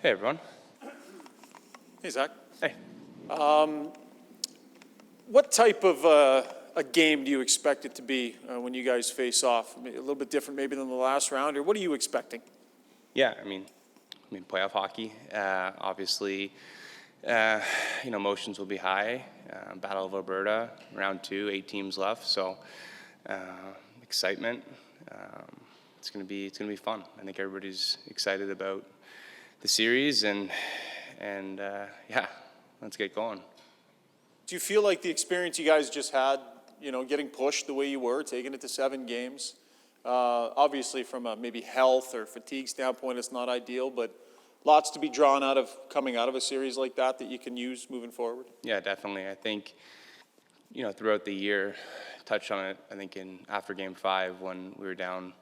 Hey, everyone. Hey, Zach. Hey. What type of a game do you expect it to be when you guys face off? A little bit different maybe than the last round, or what are you expecting? Yeah, I mean, playoff hockey. Obviously, emotions will be high. Battle of Alberta, round 2, 8 teams left, so excitement. It's gonna be fun. I think everybody's excited about the series, and yeah, let's get going. Do you feel like the experience you guys just had, getting pushed the way you were, taking it to 7 games, obviously from a maybe health or fatigue standpoint, it's not ideal, but lots to be drawn out of coming out of a series like that you can use moving forward? Yeah, definitely. I think, throughout the year, touched on it, I think after Game 5 when we were down,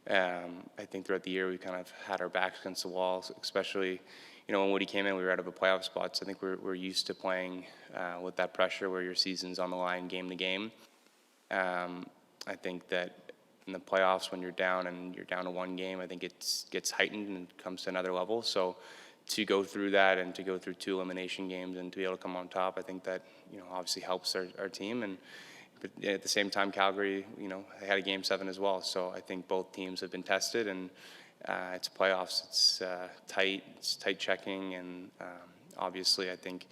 I think throughout the year we kind of had our backs against the walls, especially, when Woody came in, we were out of a playoff spot. So I think we're used to playing with that pressure where your season's on the line game to game. I think that in the playoffs, when you're down and you're down to 1 game, I think it gets heightened and comes to another level. So to go through that and to go through 2 elimination games and to be able to come on top, I think that, obviously helps our team. But at the same time, Calgary, they had a Game 7 as well. So I think both teams have been tested, and it's playoffs. It's tight checking, and obviously I think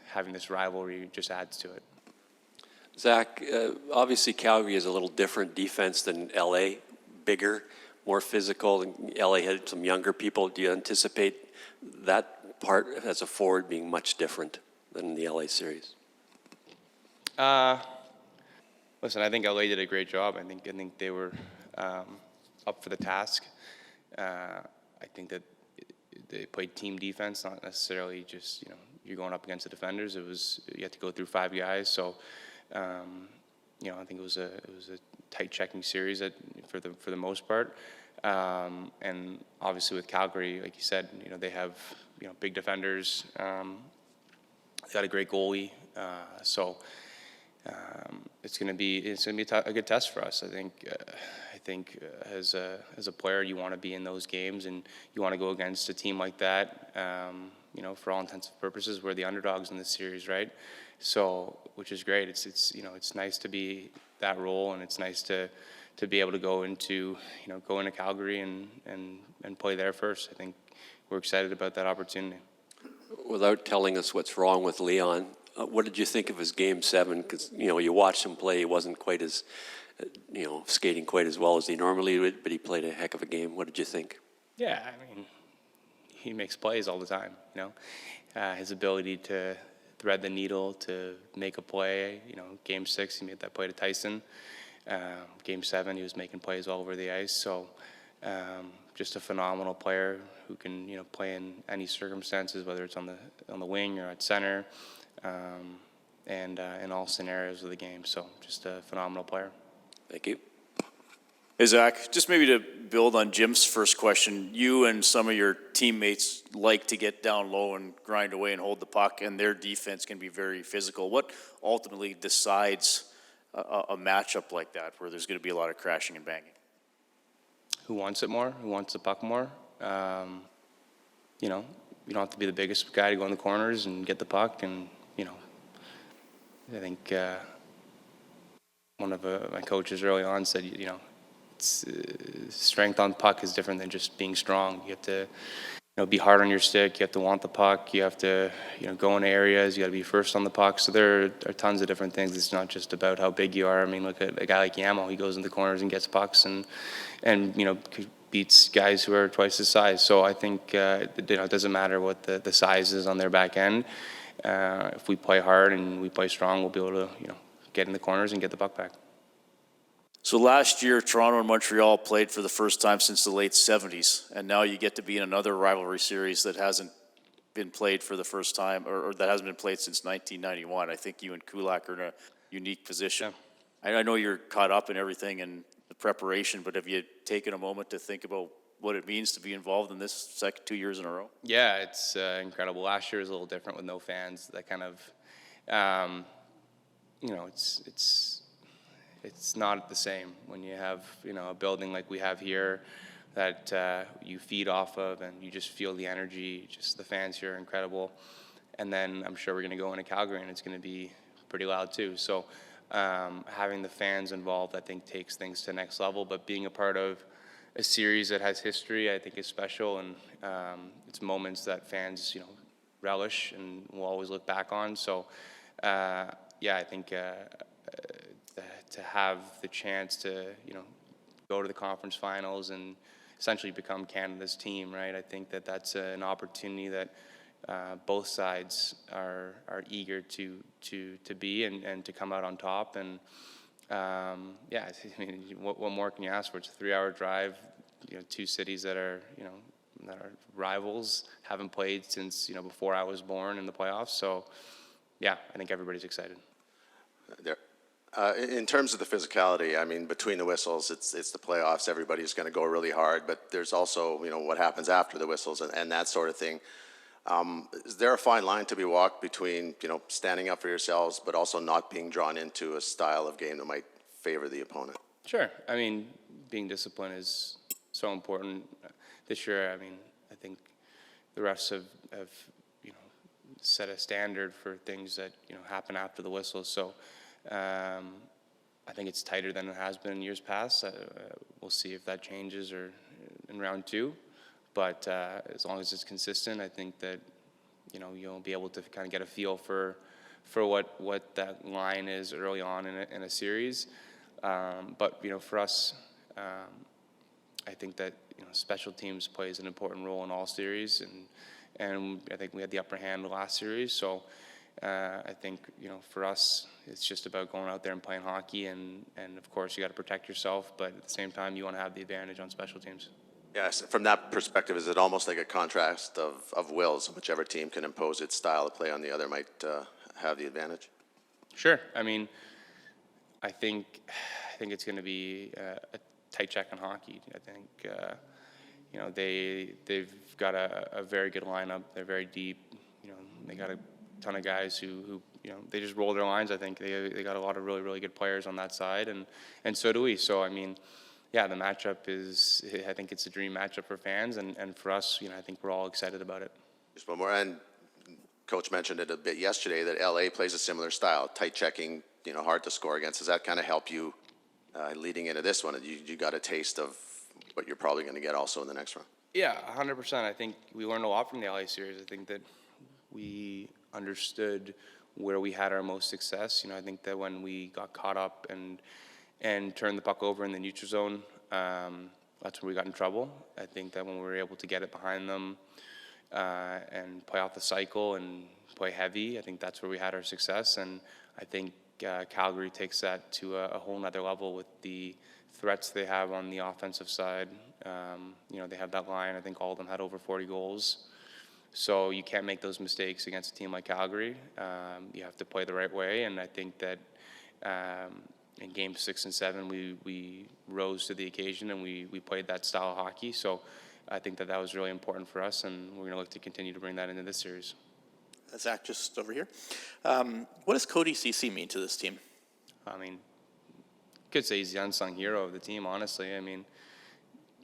having this rivalry just adds to it. Zach, obviously Calgary is a little different defense than LA, bigger, more physical, and LA had some younger people. Do you anticipate that part as a forward being much different than the LA series? Listen, I think LA did a great job. I think they were up for the task. I think that they played team defense, not necessarily just you're going up against the defenders. You had to go through 5 guys, so I think it was a tight checking series for the most part. And obviously with Calgary, like you said, they have big defenders. They got a great goalie, so. It's going to be a good test for us. I think as a player, you want to be in those games and you want to go against a team like that. For all intents and purposes, we're the underdogs in this series, right? So, which is great. It's nice to be that role, and it's nice to be able to go into Calgary and play there first. I think we're excited about that opportunity. Without telling us what's wrong with Leon, what did you think of his Game 7? Because, you watched him play. He wasn't quite as, skating quite as well as he normally would, but he played a heck of a game. What did you think? Yeah, I mean, he makes plays all the time, His ability to thread the needle, to make a play. Game 6, he made that play to Tyson. Game 7, he was making plays all over the ice. So just a phenomenal player who can, play in any circumstances, whether it's on the wing or at center. And in all scenarios of the game. So just a phenomenal player. Thank you. Hey, Zach, just maybe to build on Jim's first question, you and some of your teammates like to get down low and grind away and hold the puck, and their defense can be very physical. What ultimately decides a matchup like that where there's going to be a lot of crashing and banging? Who wants it more? Who wants the puck more? You don't have to be the biggest guy to go in the corners and get the puck, and I think one of my coaches early on said, it's, strength on puck is different than just being strong. You have to, be hard on your stick. You have to want the puck. You have to, go in areas. You got to be first on the puck. So there are tons of different things. It's not just about how big you are. I mean, look at a guy like Yamo. He goes in the corners and gets pucks and beats guys who are twice his size. So I think it doesn't matter what the size is on their back end. If we play hard and we play strong, we'll be able to, get in the corners and get the puck back. So last year, Toronto and Montreal played for the first time since the late 70s, and now you get to be in another rivalry series that hasn't been played for the first time, or that hasn't been played since 1991. I think you and Kulak are in a unique position. Yeah. I know you're caught up in everything and the preparation, but have you taken a moment to think about what it means to be involved in this second 2 years in a row? Yeah, it's incredible. Last year was a little different with no fans. That kind of, it's not the same when you have a building like we have here you feed off of, and you just feel the energy. Just the fans here are incredible. And then I'm sure we're going to go into Calgary, and it's going to be pretty loud too. So having the fans involved, I think, takes things to the next level. But being a part of a series that has history, I think, is special, and it's moments that fans, relish and will always look back on. So, I think to have the chance to, go to the conference finals and essentially become Canada's team, right? I think that's an opportunity that both sides are eager to be and to come out on top. And I mean, what more can you ask for? It's a 3-hour drive. Two cities that are that are rivals, haven't played since before I was born in the playoffs. So I think everybody's excited. There. In terms of the physicality, I mean, between the whistles, it's the playoffs. Everybody's going to go really hard, but there's also what happens after the whistles and that sort of thing. Is there a fine line to be walked between standing up for yourselves, but also not being drawn into a style of game that might favor the opponent? Sure. I mean, being disciplined is so important. This year, I mean, I think the refs have set a standard for things that happen after the whistle. So I think it's tighter than it has been in years past. We'll see if that changes or in round 2. But as long as it's consistent, I think that you'll be able to kind of get a feel for what that line is early on in a series. But for us, I think that special teams plays an important role in all series, and I think we had the upper hand the last series. So I think for us, it's just about going out there and playing hockey, and of course you got to protect yourself, but at the same time you want to have the advantage on special teams. Yes, from that perspective, is it almost like a contrast of wills? Whichever team can impose its style of play on the other might have the advantage? Sure. I mean, I think it's going to be a tight check on hockey. I think they've got a very good lineup. They're very deep. They got a ton of guys who they just roll their lines. I think they got a lot of really, really good players on that side, and so do we. So I mean, the matchup is, I think it's a dream matchup for fans, and for us, I think we're all excited about it. Just one more, and Coach mentioned it a bit yesterday that LA plays a similar style, tight checking, hard to score against. Does that kind of help you leading into this one? You got a taste of what you're probably going to get also in the next round. Yeah, 100%. I think we learned a lot from the LA series. I think that we understood where we had our most success. I think that when we got caught up and turned the puck over in the neutral zone, that's where we got in trouble. I think that when we were able to get it behind them and play off the cycle and play heavy, I think that's where we had our success. And I think Calgary takes that to a whole nother level with the threats they have on the offensive side. They have that line. I think all of them had over 40 goals. So you can't make those mistakes against a team like Calgary. You have to play the right way, and I think that in games 6 and 7, we rose to the occasion and we played that style of hockey. So I think that was really important for us, and we're going to look to continue to bring that into this series. Zach, just over here. What does Cody Ceci mean to this team? I mean, could say he's the unsung hero of the team, honestly. I mean,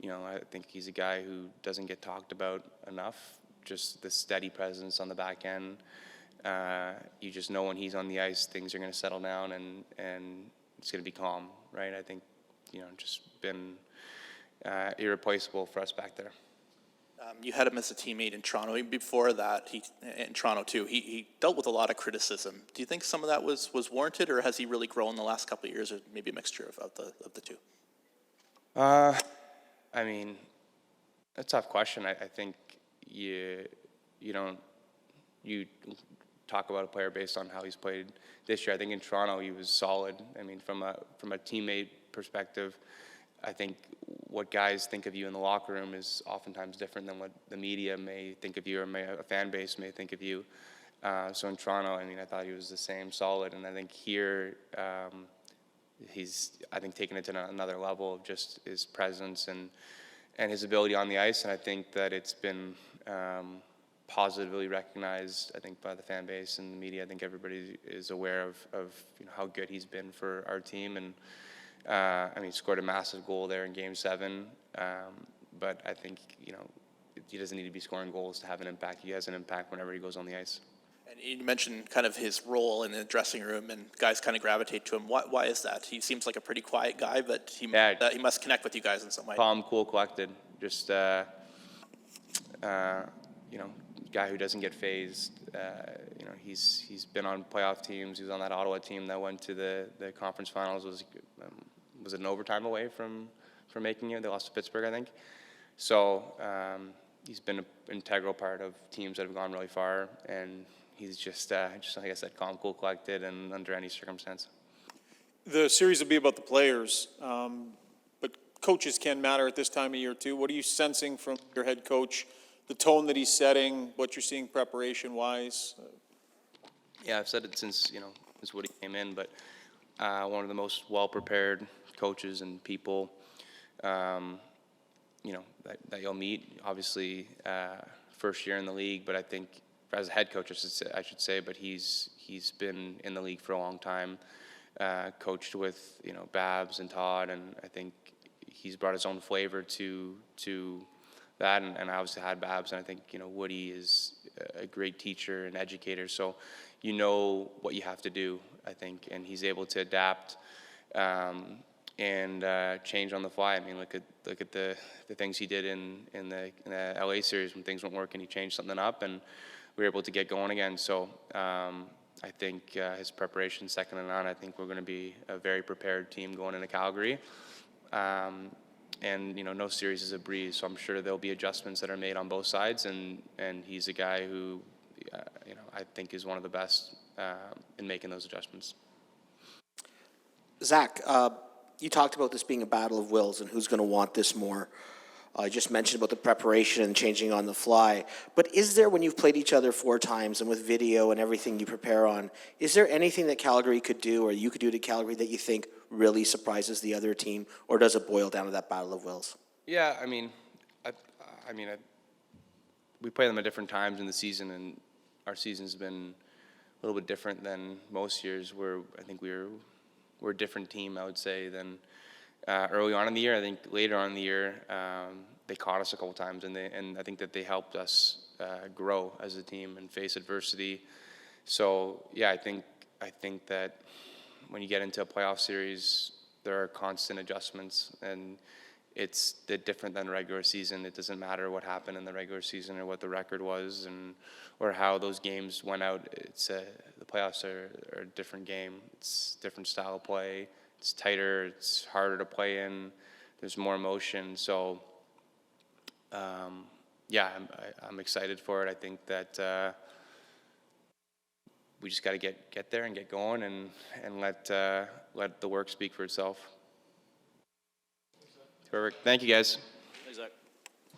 I think he's a guy who doesn't get talked about enough. Just the steady presence on the back end. You just know when he's on the ice, things are going to settle down and it's going to be calm, right? I think, just been irreplaceable for us back there. You had him as a teammate in Toronto. Before that, in Toronto too, he dealt with a lot of criticism. Do you think some of that was warranted, or has he really grown the last couple of years, or maybe a mixture of the two? I mean, a tough question. I think you talk about a player based on how he's played this year. I think in Toronto he was solid. I mean, from a teammate perspective, I think what guys think of you in the locker room is oftentimes different than what the media may think of you, or a fan base may think of you. So in Toronto, I mean, I thought he was the same, solid, and I think here he's, I think, taken it to another level of just his presence and his ability on the ice, and I think that it's been positively recognized, I think, by the fan base and the media. I think everybody is aware of how good he's been for our team, and I mean, he scored a massive goal there in Game 7. but I think, you know, he doesn't need to be scoring goals to have an impact. He has an impact whenever he goes on the ice. And you mentioned kind of his role in the dressing room, and guys kind of gravitate to him. Why is that? He seems like a pretty quiet guy, but he must connect with you guys in some way. Calm, cool, collected. Just, you know, guy who doesn't get phased. You know, he's been on playoff teams. He was on that Ottawa team that went to the conference finals. Was it an overtime away from making it? They lost to Pittsburgh, I think. So he's been an integral part of teams that have gone really far, and he's just like I said, calm, cool, collected, and under any circumstance. The series will be about the players, but coaches can matter at this time of year too. What are you sensing from your head coach, the tone that he's setting, what you're seeing preparation-wise? Yeah, I've said it since Woody came in, but one of the most well-prepared coaches and people, you know, that you'll meet. Obviously, first year in the league, but I think as a head coach, I should say, but he's been in the league for a long time, coached with, you know, Babs and Todd, and I think he's brought his own flavor to that, and I obviously had Babs, and I think, you know, Woody is a great teacher and educator, so you know what you have to do, I think, and he's able to adapt and change on the fly. I mean, look at the things he did in the LA series when things weren't working. He changed something up, and we were able to get going again. So I think his preparation, second to none. I think we're going to be a very prepared team going into Calgary. And, you know, no series is a breeze, so I'm sure there'll be adjustments that are made on both sides, and he's a guy who, you know, I think is one of the best in making those adjustments. Zach, you talked about this being a battle of wills and who's going to want this more. I just mentioned about the preparation and changing on the fly. But is there, when you've played each other 4 times and with video and everything you prepare on, is there anything that Calgary could do or you could do to Calgary that you think really surprises the other team, or does it boil down to that battle of wills? Yeah, I mean, we play them at different times in the season, and our season's been a little bit different than most years. Where I think we're a different team, I would say, than early on in the year. I think later on in the year, they caught us a couple times, and I think that they helped us grow as a team and face adversity. So yeah, I think that when you get into a playoff series, there are constant adjustments, and it's different than regular season. It doesn't matter what happened in the regular season or what the record was, or how those games went out. The playoffs are a different game. It's a different style of play. It's tighter. It's harder to play in. There's more emotion. So, yeah, I'm excited for it. I think that we just got to get there and get going, and let the work speak for itself. Perfect. Thank you, guys.